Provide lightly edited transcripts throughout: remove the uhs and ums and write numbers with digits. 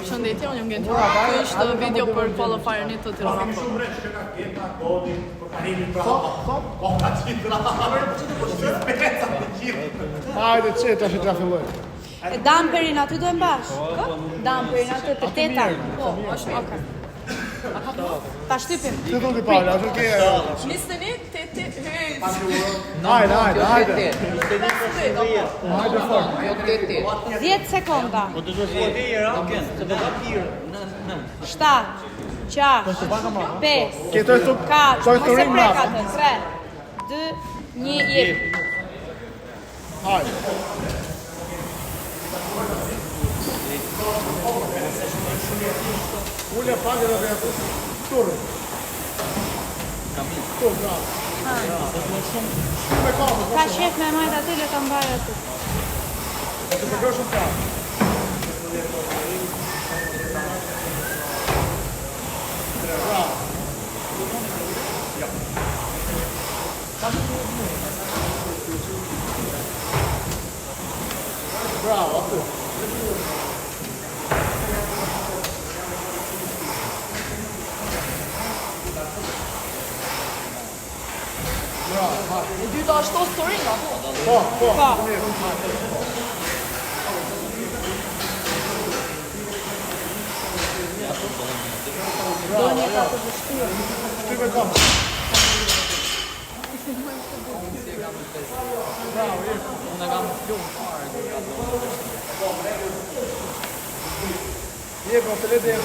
Shëndetje, unë jam Gentura. Kjo është video për qualifierin të Tirana Pro. Hajde, qeta që t'ja filloj. E damperin aty do e mbash? Damperin aty të tetar? Po, është okej. Pa shtypim. Që do t'i pare, është okej. 21, 8, hej. Hajde. Hajde fort. 10 sekonda. 7, 6, 5, Këto është 4, të mos e ring prek mrapa. atë, 3, 2, 1, jep. Hajde. Ullja pake dhe vetë. Turë. Turë, bravo. Me kamë. Ka shef me majt aty, le ta mbaj aty. E të përgjohë shumë kamë. Bravo. Bravo, aty. Bravo, hajde. E dyta është tost të ringa, po. Po. Mirë. Do një ka të vështirë. Shtype kamë. Bravo, jep. Unë kam flumë fare. Jep, o të letë jep.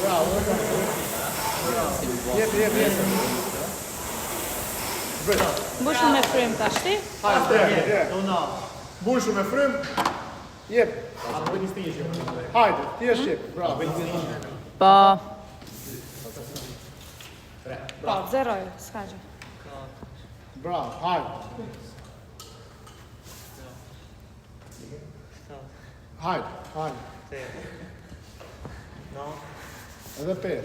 Bravo, jep. Bravo. Mbushu me frym tash ti? Hajde, Bushu me frym. Jep. Hajde, ti është jep. Bravo. Po. Po, 0, s'ka gjë. Bravo, hajde. Hajde. Edhe 5.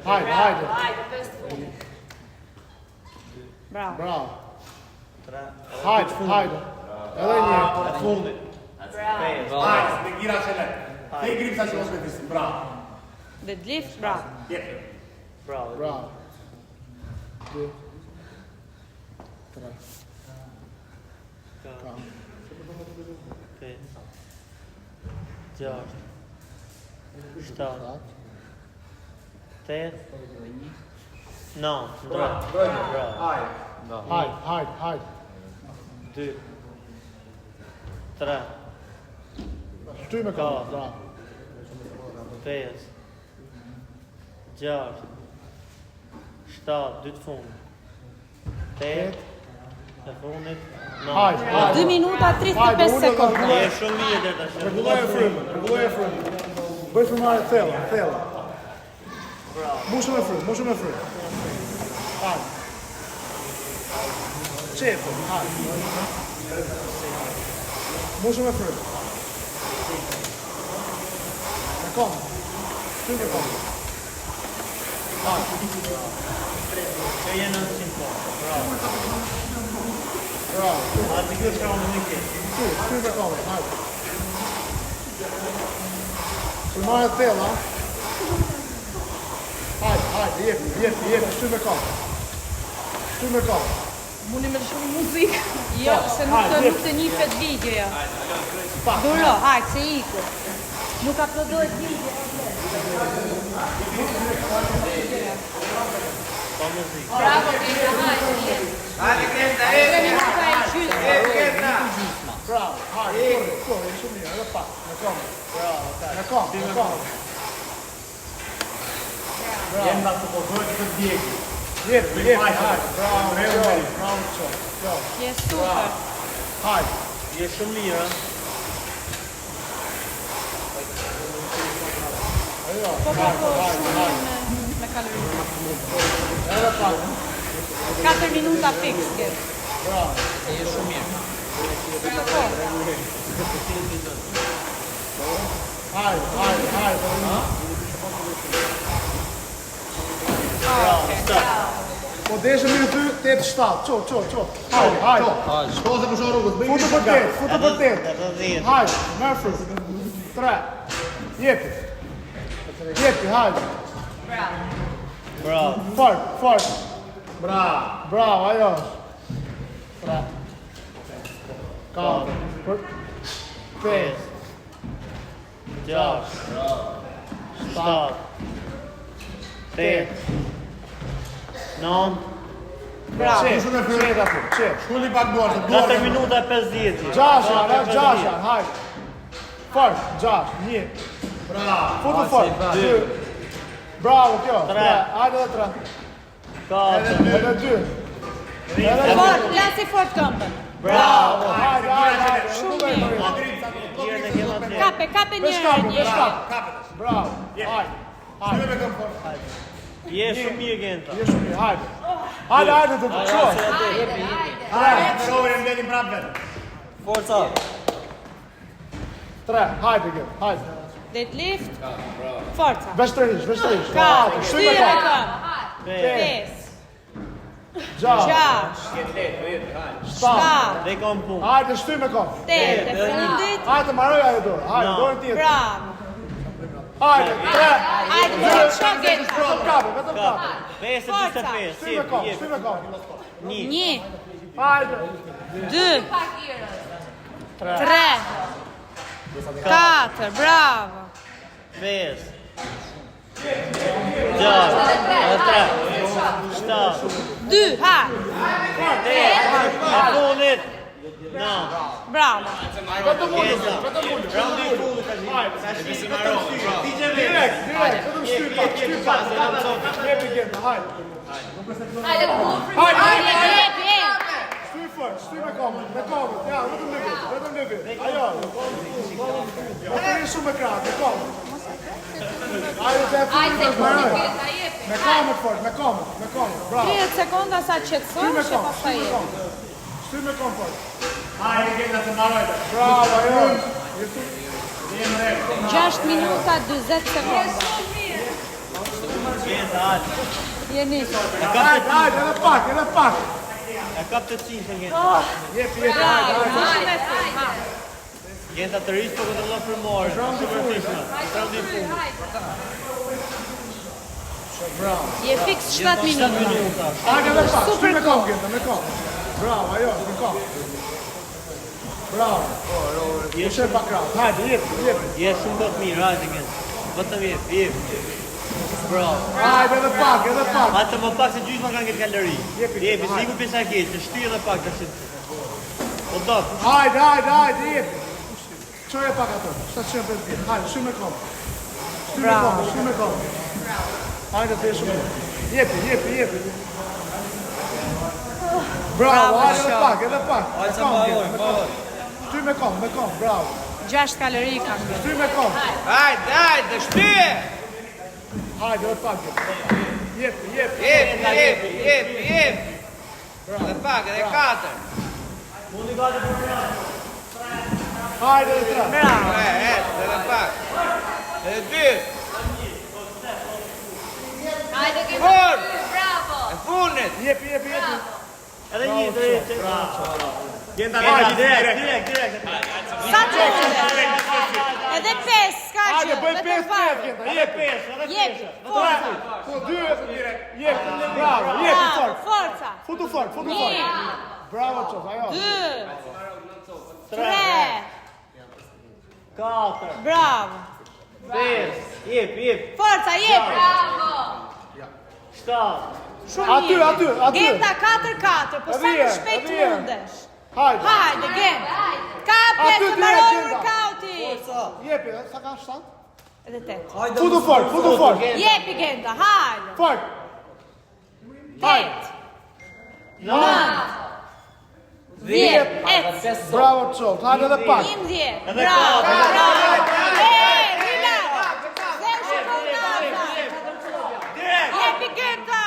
Hajde. Bravo. Bravo. Hajde. Edhe një. Fundit. Hajde, me gira që le. Te grim sa që mos me fisim, bravo. Dhe dlift, bravo. Bravo. 2, 3. Kam. 5, 6, 7, 8, 9, bravo. Hajde. 2, 3, Shty me kamë. Bravo. 5, 6, 7, 2 të fundit. 8, të fundit, 9. Hajde. 2 minuta 35 sekundë. Je shumë mirë dhe tash. Rregulloje frymën. Bëj frymare thella. Mushu me frym. Hajde. Qefë, hajde. Mushu me frym. Me komë. Shty me komë. Hajde. Që jenë në 100 po. Bravo. Bravo. A të kjo shka unë në këtë. Shty me komë. Hajde. Frymare thella. Hajde, jep, shty me komë. Mundi me shumë muzikë. Jo, se nuk të njifet videoja. Duro, hajde, se iku. Nuk uploadohet video. Bravo, Greta, hajde. Bravo, hajde, korre, shumë mirë, edhe pak, me komë. Me komë. Jenë nga të përgojtë të djekë. Jep, hajde, bravo, qo. Je super. Hajde, Je shumë mirë, ajo, Po, shumë me kalorinë. edhe pak, 4 minuta fix, kërë. bravo. Je shumë mirë. Hajde. Bravo. Po deshe mirë ty, 8-7. Qo. Hajde. Shko se pusho rrugës. Futu për 8. Hajde, Murphy. 3. Jepi, hajde. Bravo. Fort. Bravo, ajo. 3. 4. 5. 6. 7. 8. 9. Bravo. Qe. Shkulli pak duar. 4 minuta e 50. Gjasha, hajde. Fort, 6, 1. Bravo. Futu fort. 2. Bravo, kjo. 3. Hajde dhe 3. 4. Edhe 2. Fort, lasi fort këmbën. Bravo. Hajde. Shumë mirë. Kape Vesh njërë. kape. Bravo. Hajde. Shkulli me këm fort. Je shumë mirë Genta. Je shumë mirë, hajde të të qo. Hajde, shkove e mbedin prap vetë. Forca. 3, hajde. Deadlift. Forca. Vesh të rish. 4. Shtyme Shtyme kom. këmbë. 5. 6, 6. 7. Dhe kom punë. Hajde, shtyme kom. 8. E fundit. Hajde, maroj ajo dorë. Hajde, dorën tjetër. Bravo. Hajde, 3. Hajde, më të shkon Genta. Vetëm kape. 5-25. Shtyme kom. 1. Hajde. 2. 3. 4. Bravo. 5. 6. 7. 2. Hajde. 8. E punit. 9. Bravo. Vetëm Genta. ullë. Raundi i fundit ka gjithë. Ti që vetë. Direkt. Vetëm shtyme pak. Jepi Genta, hajde. Shtyme kom. Me komët. Ja, vetëm lëvit. Ajo. Vetëm shumë e kratë, me komët. Ajo të e fundit është maroj. Me komët fort, me komët. Bravo. 30 sekonda sa qetëson që pastaj jetë. Shtyme kom fort. Hajde, Genta se marojte. Bravo, ajo. 6 minuta 40 sekonda. Genta, hajde. Je nisur. Hajde, edhe pak. E kap të cintë Genta. Jepi, Bravo. hajde. Genta të rrisë për këtë frymore. Raundi i fundit. Je fix 7 minuta. Hajde edhe pak, shtyme kom Genta, me kom. Bravo, ajo, me kom. Bravo. Je pak kratë. Hajde, jepi. Je shumë të mirë, hajde Genta. Vetëm jep. Bravo. Hajde edhe pak. Atë më pak se gjysma kanë këtë kalori. Jepi, Jepi, sigur pesa keq, të shtyj edhe pak tash. Po dot. Hajde, jepi. Çoje pak ato. 750 vjet. Hajde, shtyme kom. Shtyme kom. Hajde, të shumë. Jepi. Bravo, hajde edhe pak. Shtyme kom, bravo. 6 kalori kanë. Shtyme kom. Hajde, shtyje! Hajde, edhe pak. Jepi. Jep! Edhe pak, edhe 4. Hajde, edhe 3. Bravo. Edhe pak. Edhe 2. Fort! E funit! Jepi. Edhe një drejt. Genta, Direkt. Sa qëtë? Edhe 5, s'ka Hajde, që. bëj 5 fort. Genta. Jepi. Bravo. Po 2. Jepi. Bravo, jepi fort. Forca. Futu fort. Bravo, çof, ajo. 2. 3. 4. Bravo. 5. Jep. Forca, jepi. 7. Shumë Aty. Genta 4-4, po sa më Edhe shpejt herë. mundesh. Hajde. Hajde, Genta. Kape Aty të direkt, mbaroj Genta. workouti. Jepi, sa ka 7? Edhe 8. Futu fort. Jepi, Genta, hajde. Fort. 8. 9. 10. Ec. Bravo, çof. Hajde edhe pak. 11. Edhe Bravo. katër. Relax. Zesh kondaza. Jepi, Genta.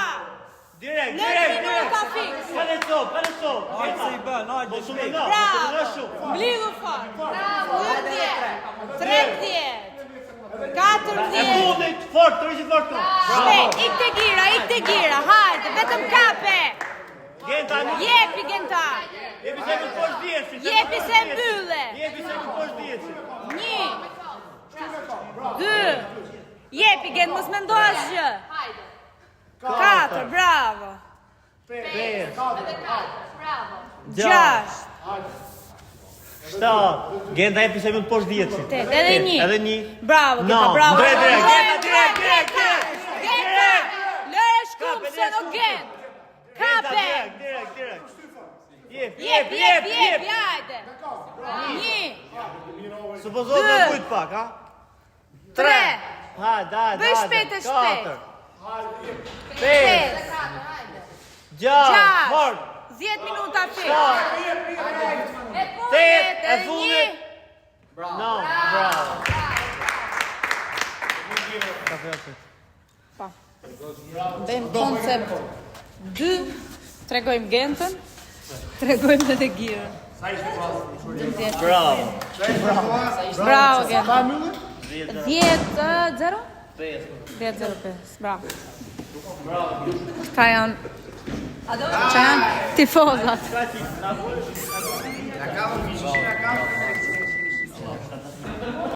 Direkt. 9 minuta fix. Pane cop. Hajde se i bën, hajde. Bravo. Mblidhu fort. 12. 13. 14. fundit, fort, të rishit fort. Shpejt, ik të gira, hajde, vetëm kape. Genta, Jepi Genta. jepi se më poshtë djeçi. Jepi se mbylle. Jepi se më poshtë djeçi. 1, 2, jepi Gent, mos mendo asgjë. 4, bravo. 5, 6, 7. Genta jepi se më poshtë djeçi. 8, edhe 1. Edhe 1. Bravo, Genta, bravo. Drejt. Genta, lëre shkumë se në Gent. Kape. Direkt. Jepi, hajde. 1, Supozohet me kujt pak, ha? 3, Hajde. bëj shpejt. 5, 6, 10 minuta fik. 8, e fundit. No, bravo. Bëjmë koncept 2, tregojmë Gentën, tregojmë edhe girën. Bravo. Bravo, Gent. Pa mylli? 10-0? 10-0-5, bravo. Ka janë tifozat.